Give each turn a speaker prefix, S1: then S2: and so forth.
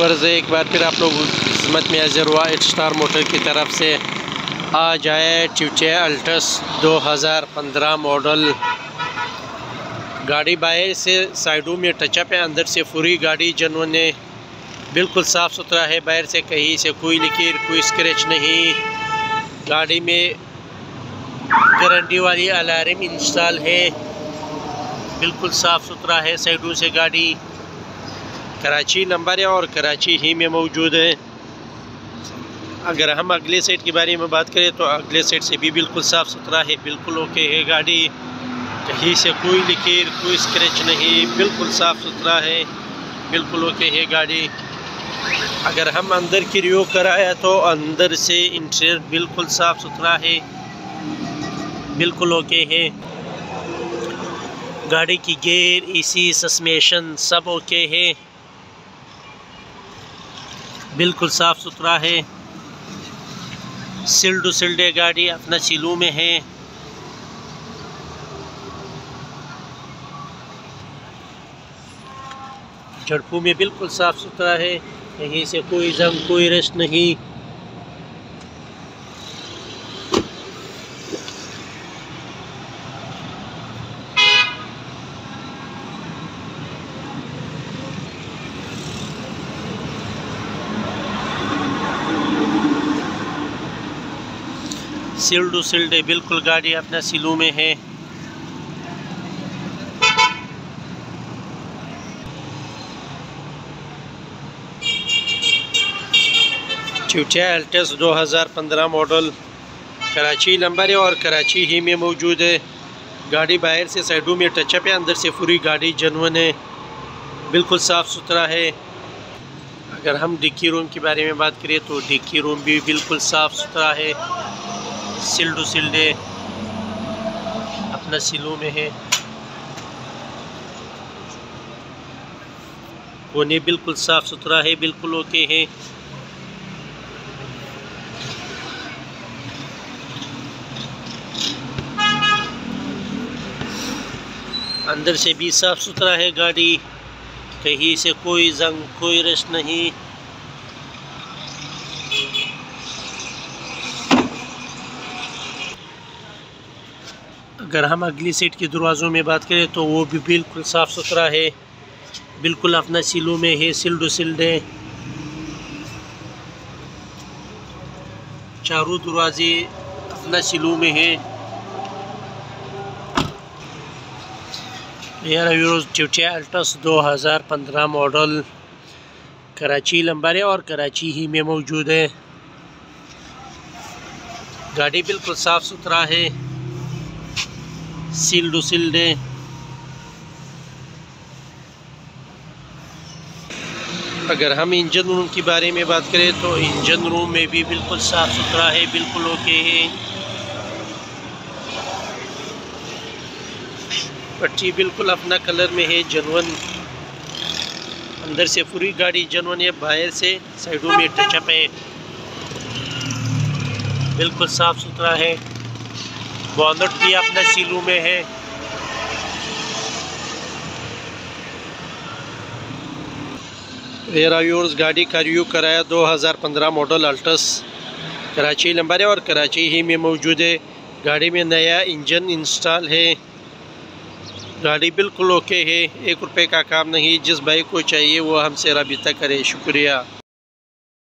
S1: Viewers, एक बार फिर आप लोग खिदमत में हाजिर हुआ स्टार मोटर की तरफ से। आ जाए च्यूचे अल्टस 2015 मॉडल। गाड़ी बाहर से साइडों में टचअप है, अंदर से पूरी गाड़ी जनवन है, बिल्कुल साफ़ सुथरा है। बाहर से कहीं से कोई लीकेज कोई स्क्रैच नहीं। गाड़ी में गारंटी वाली अलार्म इंस्टॉल है, बिल्कुल साफ़ सुथरा है। साइडों से गाड़ी कराची नंबर है और कराची ही में मौजूद है। अगर हम अगले सेट के बारे में बात करें तो अगले सेट से भी बिल्कुल साफ़ सुथरा है, बिल्कुल ओके है। गाड़ी कहीं से कोई लीकेज कोई स्क्रैच नहीं, बिल्कुल साफ़ सुथरा है, बिल्कुल ओके है गाड़ी। अगर हम अंदर की रिव्यू कराया तो अंदर से इंटीरियर बिल्कुल साफ़ सुथरा है, बिल्कुल ओके है। गाड़ी की गेयर एसी सस्पेंशन सब ओके है, बिल्कुल साफ़ सुथरा है। सिल्ड सिल्ड गाड़ी अपना सिलू में है। झड़पू में बिल्कुल साफ़ सुथरा है, कहीं से कोई जंग कोई रस्ट नहीं। सिल्ड बिल्कुल गाड़ी अपना सिलू में है। च्यूचे अल्टस 2015 मॉडल, कराची नंबर है और कराची ही में मौजूद है। गाड़ी बाहर से साइडों में टचअप है, अंदर से पूरी गाड़ी जनवन है, बिल्कुल साफ़ सुथरा है। अगर हम डिक्की रूम के बारे में बात करें तो डिक्की रूम भी बिल्कुल साफ़ सुथरा है, सिल्ड अपना सिलों में है। कोने बिल्कुल साफ़ सुथरा है, बिल्कुल ओके है। अंदर से भी साफ़ सुथरा है गाड़ी, कहीं से कोई जंग कोई रस्ट नहीं। अगर हम अगली सीट के दरवाज़ों में बात करें तो वो भी बिल्कुल साफ़ सुथरा है, बिल्कुल अपना सिलों में है, सिल्ड है। चारों दरवाजे अपना सिलों में है। च्यूचे अल्टस 2015 मॉडल, कराची नंबर है और कराची ही में मौजूद है। गाड़ी बिल्कुल साफ़ सुथरा है, सिल्ड है। अगर हम इंजन रूम के बारे में बात करें तो इंजन रूम में भी बिल्कुल साफ़ सुथरा है, बिल्कुल ओके है। पट्टी बिल्कुल अपना कलर में है, जनवन। अंदर से पूरी गाड़ी जनवन है, बाहर से साइडों में टचअप है, बिल्कुल साफ़ सुथरा है। बॉनेट भी अपना सीलू में है। मेरा व्यूअर्स, गाड़ी का रिव्यू कराया 2015 मॉडल अल्टस, कराची नंबर है और कराची ही में मौजूद है। गाड़ी में नया इंजन इंस्टॉल है, गाड़ी बिल्कुल ओके है, 1 रुपये का काम नहीं। जिस भाई को चाहिए वो हमसे रब्ता करे। शुक्रिया।